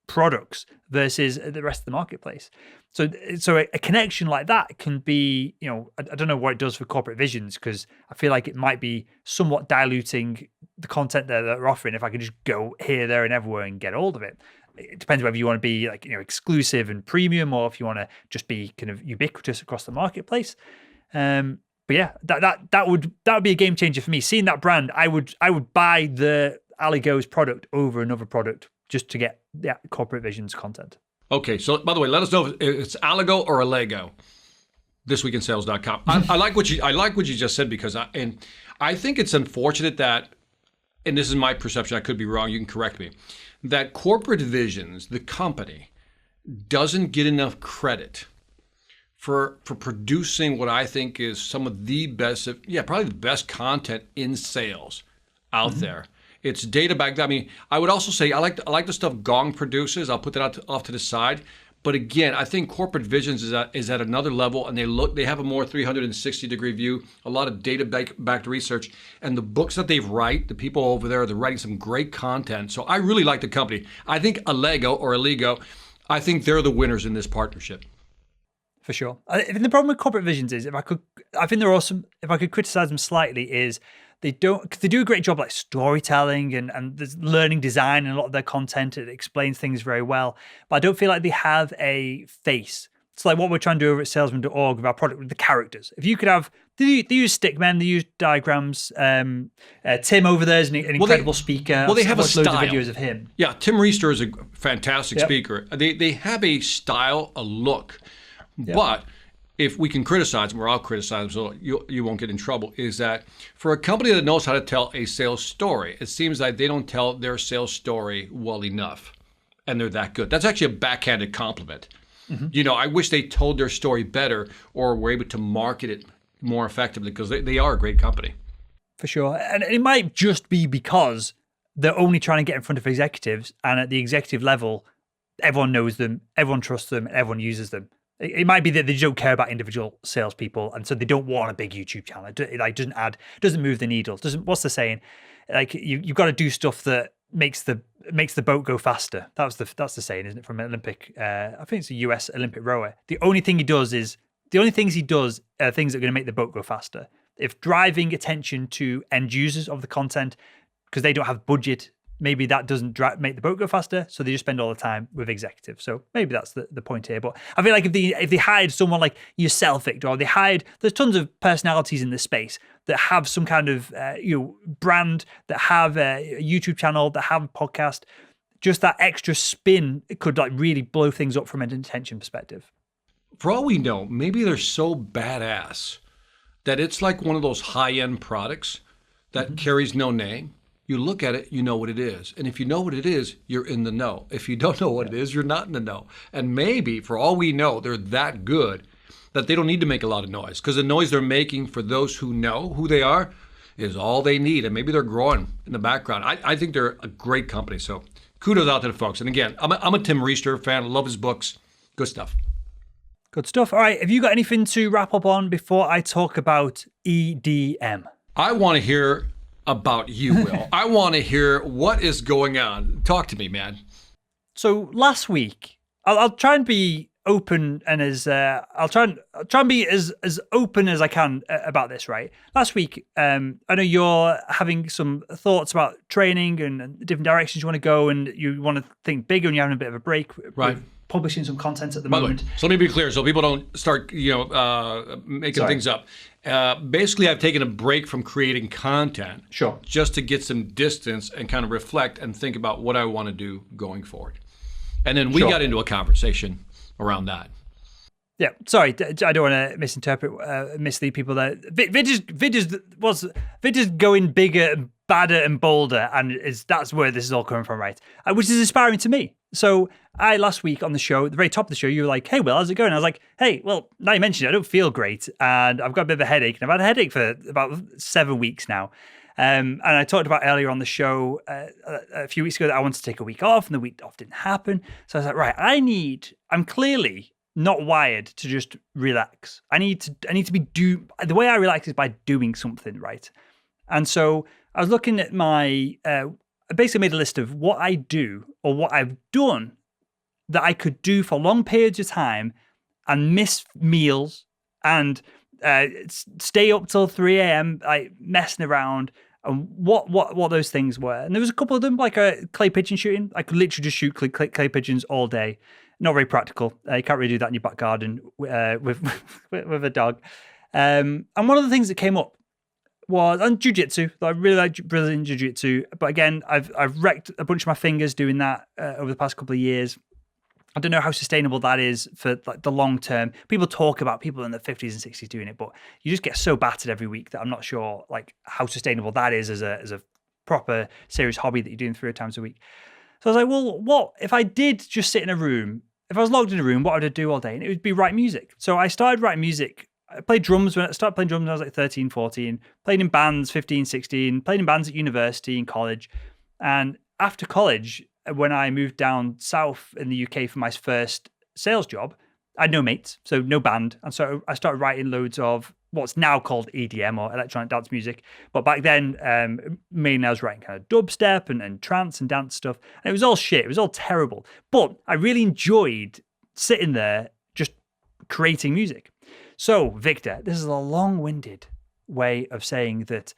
products versus the rest of the marketplace. So a connection like that can be, I don't know what it does for corporate visions, because I feel like it might be somewhat diluting the content that they're offering if I can just go here, there, and everywhere and get hold of it. It depends whether you want to be like, exclusive and premium, or if you want to just be kind of ubiquitous across the marketplace. But yeah, that would be a game changer for me. Seeing that brand, I would buy the Alligo's product over another product just to get corporate visions content. Okay, so by the way, let us know if it's Alligo or Allego. Thisweekinsales.com. I like what you just said, because I think it's unfortunate that, and this is my perception, I could be wrong, you can correct me, that corporate visions, the company, doesn't get enough credit for producing what I think is some of the best, probably the best content in sales out there. It's data backed. I mean, I would also say I like the stuff Gong produces. I'll put that off to the side. But again, I think corporate visions is at another level, and they have a more 360-degree view, a lot of data backed research, and the books that they write, the people over there, they're writing some great content. So I really like the company. I think Allego, I think they're the winners in this partnership. For sure. And the problem with corporate visions is, if I could criticize them slightly, is they do a great job like storytelling and there's learning design and a lot of their content. It explains things very well, but I don't feel like they have a face. It's like what we're trying to do over at salesman.org with our product, with the characters. If you could have, they use stickmen, they use diagrams. Tim over there is an incredible speaker. Well, they have a style. Loads of videos of him. Yeah, Tim Reister is a fantastic speaker. They have a style, a look. Yep. But if we can criticize them, or I'll criticize them so you won't get in trouble, is that for a company that knows how to tell a sales story, it seems like they don't tell their sales story well enough, and they're that good. That's actually a backhanded compliment. Mm-hmm. I wish they told their story better, or were able to market it more effectively, because they are a great company. For sure. And it might just be because they're only trying to get in front of executives, and at the executive level, everyone knows them, everyone trusts them, and everyone uses them. It might be that they don't care about individual salespeople, and so they don't want a big YouTube channel. It doesn't move the needle. What's the saying? Like you've got to do stuff that makes the boat go faster. That's the saying, isn't it? From an Olympic, I think it's a US Olympic rower. The only things he does are things that are going to make the boat go faster. If driving attention to end users of the content, because they don't have budget, maybe that doesn't make the boat go faster, so they just spend all the time with executives. So maybe that's the point here. But I feel like if they hired someone like yourself, Victor, or there's tons of personalities in this space that have some kind of brand, that have a YouTube channel, that have a podcast, just that extra spin, it could like really blow things up from an attention perspective. For all we know, maybe they're so badass that it's like one of those high-end products that carries no name. You look at it, you know what it is. And if you know what it is, you're in the know. If you don't know what it is, you're not in the know. And maybe, for all we know, they're that good that they don't need to make a lot of noise, because the noise they're making for those who know who they are is all they need. And maybe they're growing in the background. I think they're a great company. So kudos out to the folks. And again, I'm a Tim Reister fan. I love his books. Good stuff. Good stuff. All right. Have you got anything to wrap up on before I talk about EDM? I want to hear about you, Will. I want to hear what is going on. Talk to me, man. So last week, I'll try and be open and I'll try and be as open as I can about this. Right. Last week, I know you're having some thoughts about training and different directions you want to go, and you want to think bigger, and you're having a bit of a break. Right. Publishing some content at the By moment. The way, so let me be clear, so people don't start, making things up. Basically, I've taken a break from creating content, sure, just to get some distance and kind of reflect and think about what I want to do going forward. And then we got into a conversation around that. Yeah, sorry, I don't want to misinterpret, mislead people there. Vid is going bigger and badder and bolder, and that's where this is all coming from, right? Which is inspiring to me. So last week on the show, at the very top of the show, you were like, hey, Will, how's it going? I was like, hey, well, now you mentioned it, I don't feel great, and I've got a bit of a headache, and I've had a headache for about 7 weeks now. And I talked about earlier on the show a few weeks ago that I wanted to take a week off, and the week off didn't happen. So I was like, right, I'm clearly not wired to just relax. I need to the way I relax is by doing something, right? And so I was looking at I basically made a list of what I do or what I've done that I could do for long periods of time and miss meals and stay up till 3 a.m. like messing around, and what those things were. And there was a couple of them, like clay pigeon shooting. I could literally just shoot clay pigeons all day. Not very practical. You can't really do that in your back garden with a dog. And one of the things that came up was on jiu-jitsu. I really like Brazilian jiu-jitsu, but again, I've wrecked a bunch of my fingers doing that over the past couple of years. I don't know how sustainable that is for like the long term. People talk about people in their 50s and 60s doing it, but you just get so battered every week that I'm not sure like how sustainable that is as a proper serious hobby that you're doing 3 times a week. So I was like, well, what if I did just sit in a room? If I was locked in a room, what would I do all day? And it would be write music. So I started writing music. I played drums when I started playing drums when I was like 13, 14, played in bands 15, 16, played in bands at university and college. And after college, when I moved down south in the UK for my first sales job, I had no mates, so no band. And so I started writing loads of what's now called EDM or electronic dance music. But back then, mainly I was writing kind of dubstep and trance and dance stuff. And it was all shit. It was all terrible. But I really enjoyed sitting there just creating music. So, Victor, this is a long-winded way of saying that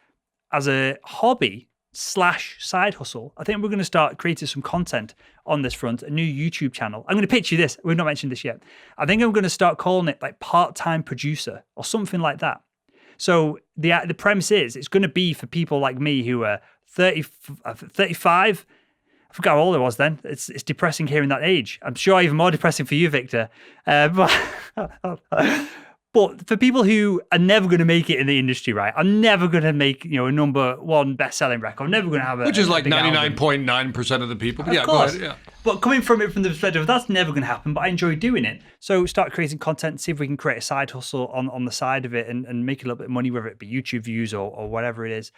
as a hobby / side hustle, I think we're going to start creating some content on this front, a new YouTube channel. I'm going to pitch you this. We've not mentioned this yet. I think I'm going to start calling it like part-time producer or something like that. So the premise is it's going to be for people like me who are 35. I forgot how old I was then. It's depressing hearing that age. I'm sure even more depressing for you, Victor. But for people who are never going to make it in the industry, right? I'm never going to make, a #1 best-selling record. I'm never going to have which is like 99.9% of the people. But of course. Go ahead, yeah. But coming from it from the perspective, that's never going to happen. But I enjoy doing it. So start creating content, see if we can create a side hustle on the side of it and make a little bit of money, whether it be YouTube views or whatever it is.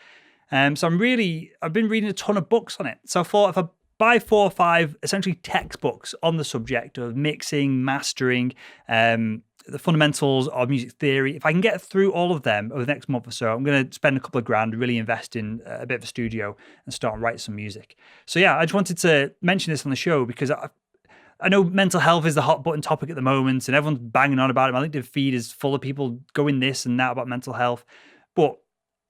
So I've been reading a ton of books on it. So I thought if I buy 4 or 5 essentially textbooks on the subject of mixing, mastering, the fundamentals of music theory. If I can get through all of them over the next month or so, I'm going to spend a couple of grand, really invest in a bit of a studio and start writing some music. So yeah, I just wanted to mention this on the show because I know mental health is the hot button topic at the moment and everyone's banging on about it. My LinkedIn feed is full of people going this and that about mental health. But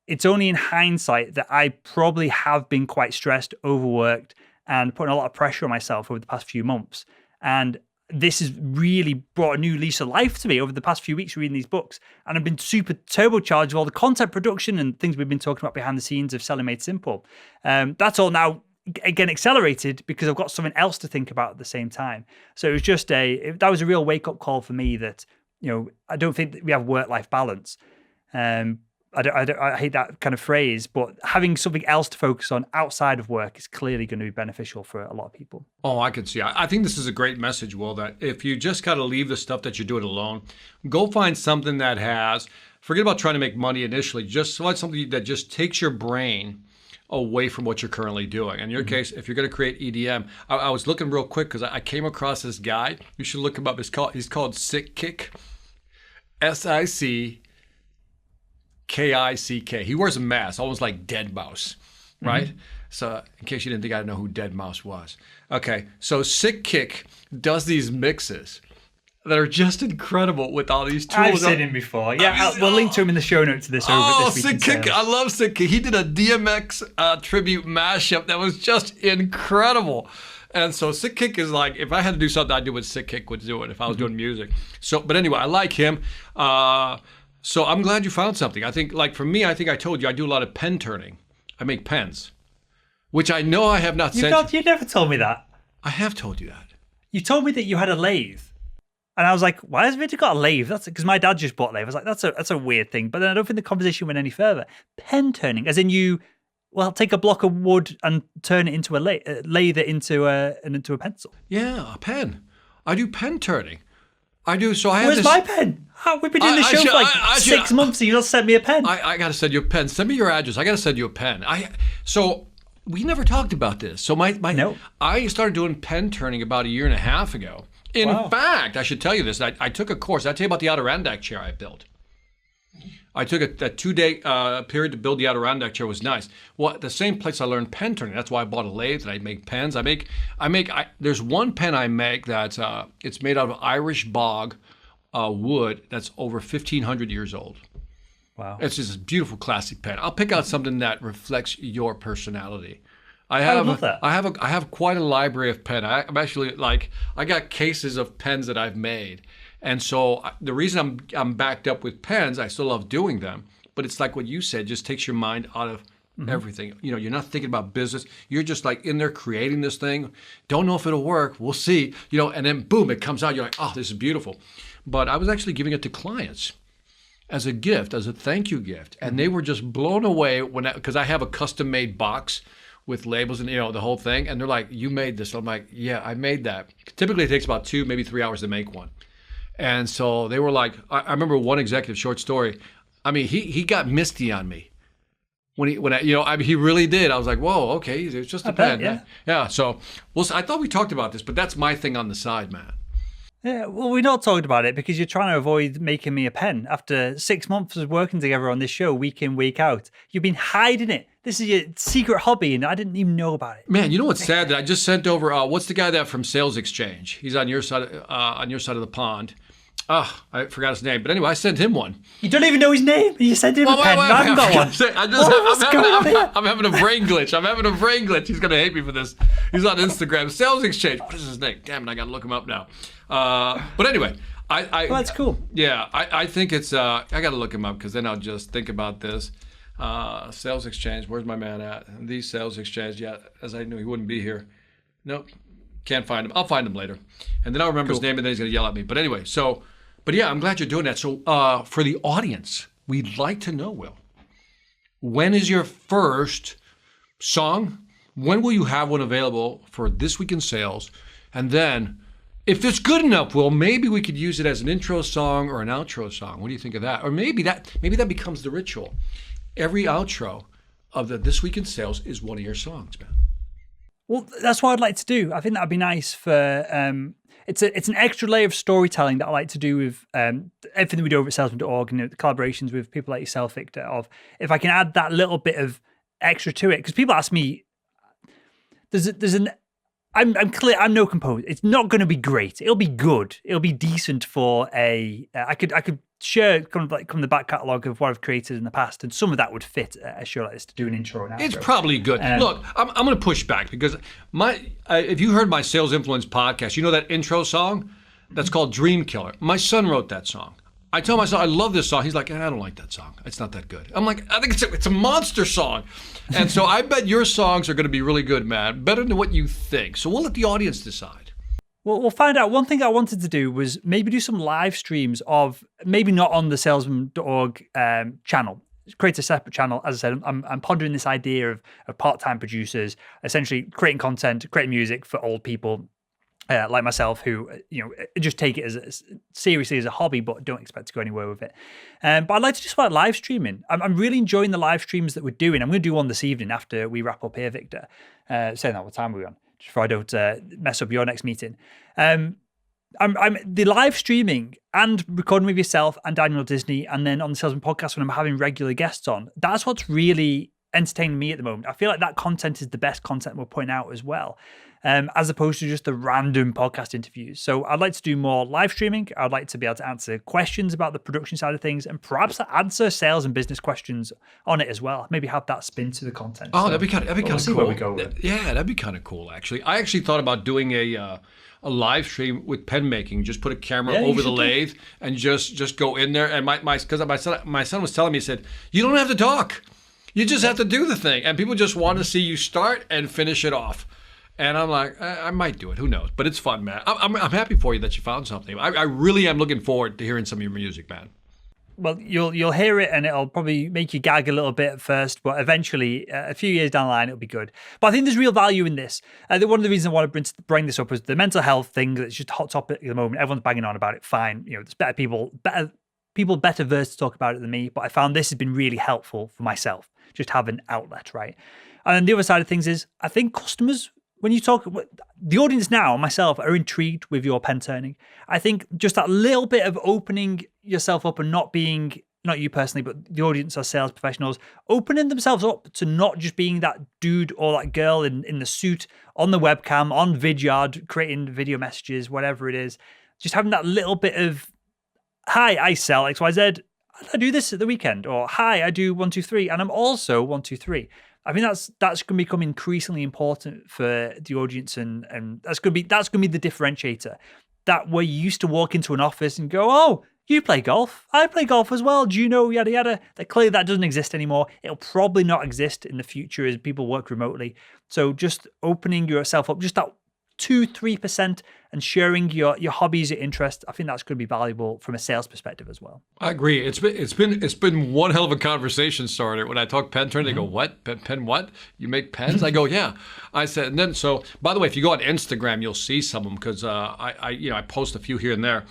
it's only in hindsight that I probably have been quite stressed, overworked, and putting a lot of pressure on myself over the past few months. And this has really brought a new lease of life to me over the past few weeks reading these books. And I've been super turbocharged with all the content production and things we've been talking about behind the scenes of Selling Made Simple. That's all now, again, accelerated because I've got something else to think about at the same time. So it was just that was a real wake-up call for me that, I don't think that we have work-life balance. I hate that kind of phrase, but having something else to focus on outside of work is clearly going to be beneficial for a lot of people. Oh, I can see. I think this is a great message, Will, that if you just got to leave the stuff that you're doing alone, go find something that forget about trying to make money initially, just find something that just takes your brain away from what you're currently doing. In your case, if you're going to create EDM, I was looking real quick because I came across this guy. You should look him up. He's called Sick Kick, SICKICK. He wears a mask, almost like Dead Mouse, right? Mm-hmm. So in case you didn't think I know who Dead Mouse was. Okay, so Sick Kick does these mixes that are just incredible with all these tools. I've seen him before. Yeah, we'll link to him in the show notes to this. Sick Kick. I love Sick Kick. He did a DMX tribute mashup that was just incredible. And so Sick Kick is like, if I had to do something, I'd do what Sick Kick would do it if I was doing music. So, but anyway, I like him. So I'm glad you found something. I think, like for me, I told you I do a lot of pen turning. I make pens, which I know I have not said. You never told me that. I have told you that. You told me that you had a lathe. And I was like, why has Victor got a lathe? That's because my dad just bought a lathe. I was like, that's a weird thing. But then I don't think the conversation went any further. Pen turning, as in take a block of wood and turn it into lathe it into a pencil. Yeah, a pen. I do pen turning. I do. So I have Where's my pen? We've been doing this show for like 6 months and you don't send me a pen. I got to send you a pen. Send me your address. I got to send you a pen. So we never talked about this. So No. I started doing pen turning about 1.5 years ago. In fact, I should tell you this. I took a course. I tell you about the Adirondack chair I built. I took a 2-day period to build the Adirondack chair. It was nice. Well, the same place I learned pen turning. That's why I bought a lathe and I make pens. There's one pen I make that's it's made out of Irish bog wood that's over 1,500 years old. Wow. It's just a beautiful classic pen. I'll pick out something that reflects your personality. I love that. I have quite a library of pen. I'm actually I got cases of pens that I've made. And so the reason I'm backed up with pens, I still love doing them, but it's like what you said, just takes your mind out of everything. You know, you're not thinking about business. You're just like in there creating this thing. Don't know if it'll work. We'll see. You know, and then boom, it comes out. You're like, oh, this is beautiful. But I was actually giving it to clients as a gift, as a thank you gift, and they were just blown away because I have a custom made box with labels and the whole thing, and they're like, "You made this?" I'm like, "Yeah, I made that." Typically, it takes about 2, maybe 3 hours to make one. And so they were like, I remember one executive short story. I mean, he got misty on me he really did. I was like, whoa, okay, it's just a pen. Yeah. So I thought we talked about this, but that's my thing on the side, man. Yeah, well, we're not talking about it because you're trying to avoid making me a pen. After 6 months of working together on this show, week in, week out, you've been hiding it. This is your secret hobby, and I didn't even know about it. Man, you know what's sad? That I just sent over. What's the guy that from Sales Exchange? He's on your side of the pond. I forgot his name. But anyway, I sent him one. You don't even know his name? You sent him a pen. I haven't got one. I'm having a brain glitch. He's going to hate me for this. He's on Instagram. Sales Exchange. What is his name? Damn it, I got to look him up now. But anyway. Well, that's cool. Yeah, I think it's, I got to look him up because then I'll just think about this. Sales Exchange. Where's my man at? The Sales Exchange. Yeah, as I knew he wouldn't be here. Nope. Can't find him. I'll find him later. And then I'll remember his name and then he's going to yell at me. But anyway, but yeah, I'm glad you're doing that. So for the audience, we'd like to know, Will, when is your first song? When will you have one available for This Week in Sales? And then if it's good enough, Will, maybe we could use it as an intro song or an outro song. What do you think of that? Or maybe that becomes the ritual. Every outro of the This Week in Sales is one of your songs, man. Well, that's what I'd like to do. I think that'd be nice for it's an extra layer of storytelling that I like to do with everything we do over at salesman.org, the collaborations with people like yourself, Victor, of if I can add that little bit of extra to it. Because people ask me, I'm clear, I'm no composer. It's not going to be great. It'll be good. It'll be decent for I could share kind of like from the back catalogue of what I've created in the past, and some of that would fit a show like this to do an intro and outro. It's probably good. Look, I'm going to push back because if you heard my Sales Influence podcast, you know that intro song that's called Dream Killer. My son wrote that song. I tell my son I love this song. He's like, I don't like that song. It's not that good. I'm like, I think it's a monster song. And so I bet your songs are going to be really good, man. Better than what you think. So we'll let the audience decide. Well, we'll find out. One thing I wanted to do was maybe do some live streams of, maybe not on the salesman.org channel. Create a separate channel. As I said, I'm pondering this idea of part-time producers, essentially creating content, creating music for old people like myself who, just take it as seriously as a hobby, but don't expect to go anywhere with it. But I'd like to just start live streaming. I'm really enjoying the live streams that we're doing. I'm going to do one this evening after we wrap up here, Victor. Saying that, what time are we on? Just so I don't mess up your next meeting. I'm the live streaming and recording with yourself and Daniel Disney, and then on the Salesman podcast when I'm having regular guests on. That's what's really entertaining me at the moment. I feel like that content is the best content we're putting out as well, as opposed to just the random podcast interviews. So I'd like to do more live streaming. I'd like to be able to answer questions about the production side of things, and perhaps answer sales and business questions on it as well. Maybe have that spin to the content. Oh, that'd be kind of cool. See where we go with it. Yeah, that'd be kind of cool. Actually, I actually thought about doing a live stream with pen making. Just put a camera over the lathe and just go in there. And my son was telling me, he said, you don't have to talk. You just have to do the thing. And people just want to see you start and finish it off. And I'm like, I might do it. Who knows? But it's fun, man. I'm happy for you that you found something. I really am looking forward to hearing some of your music, man. Well, you'll hear it and it'll probably make you gag a little bit at first, but eventually, a few years down the line, it'll be good. But I think there's real value in this. One of the reasons I want to bring this up is the mental health thing that's just a hot topic at the moment. Everyone's banging on about it. Fine. There's better people, better people better versed to talk about it than me, but I found this has been really helpful for myself, just have an outlet, right? And then the other side of things is, I think customers, when you talk, the audience now, myself, are intrigued with your pen turning. I think just that little bit of opening yourself up and not being, not you personally, but the audience or sales professionals, opening themselves up to not just being that dude or that girl in the suit on the webcam, on Vidyard, creating video messages, whatever it is. Just having that little bit of, hi, I sell XYZ. I do this at the weekend. Or, hi, I do 1, 2, 3. And I'm also 1, 2, 3. I mean, that's going to become increasingly important for the audience, and that's going to be the differentiator. That where you used to walk into an office and go, oh, you play golf. I play golf as well. Do you know, yada, yada. That clearly that doesn't exist anymore. It'll probably not exist in the future as people work remotely. So just opening yourself up, just that 2-3%, and sharing your hobbies, your interests, I think that's going to be valuable from a sales perspective as well. I agree. It's been one hell of a conversation starter. When I talk pen turn, they go, what? Pen what? You make pens? I go, yeah. I said, and then, so by the way, if you go on Instagram, you'll see some of them, because I post a few here and there.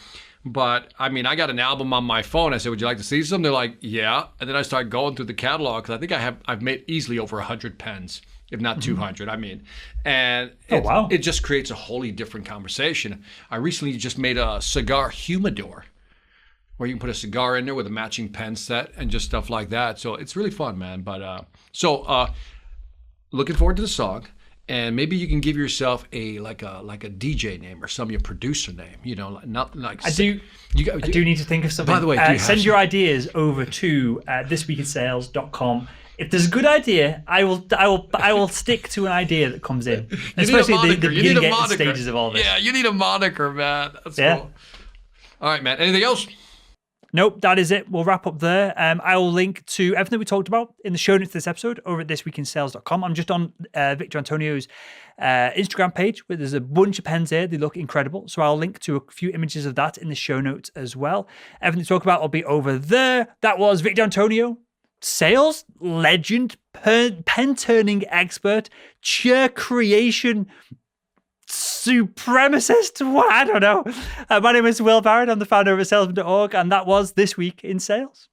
But I mean, I got an album on my phone. I said, would you like to see some? They're like, yeah. And then I start going through the catalog, because I think I've made easily over 100 pens, if not 200. I mean, and it just creates a wholly different conversation. I recently just made a cigar humidor, where you can put a cigar in there with a matching pen set and just stuff like that. So it's really fun, man. But looking forward to the song. And maybe you can give yourself a DJ name or your producer name. You know, not like I do need to think of something. By the way, send your ideas over to thisweekinsales.com. If there's a good idea, I will stick to an idea that comes in, especially the beginning stages of all this. Yeah, you need a moniker, man. That's cool. All right, man. Anything else? Nope, that is it. We'll wrap up there. I will link to everything we talked about in the show notes of this episode over at thisweekinsales.com. I'm just on Victor Antonio's Instagram page, where there's a bunch of pens here. They look incredible. So I'll link to a few images of that in the show notes as well. Everything we talk about will be over there. That was Victor Antonio, sales legend, pen turning expert, chair creation supremacist. What? I don't know. My name is Will Barron. I'm the founder of salesman.org, and that was This Week in Sales.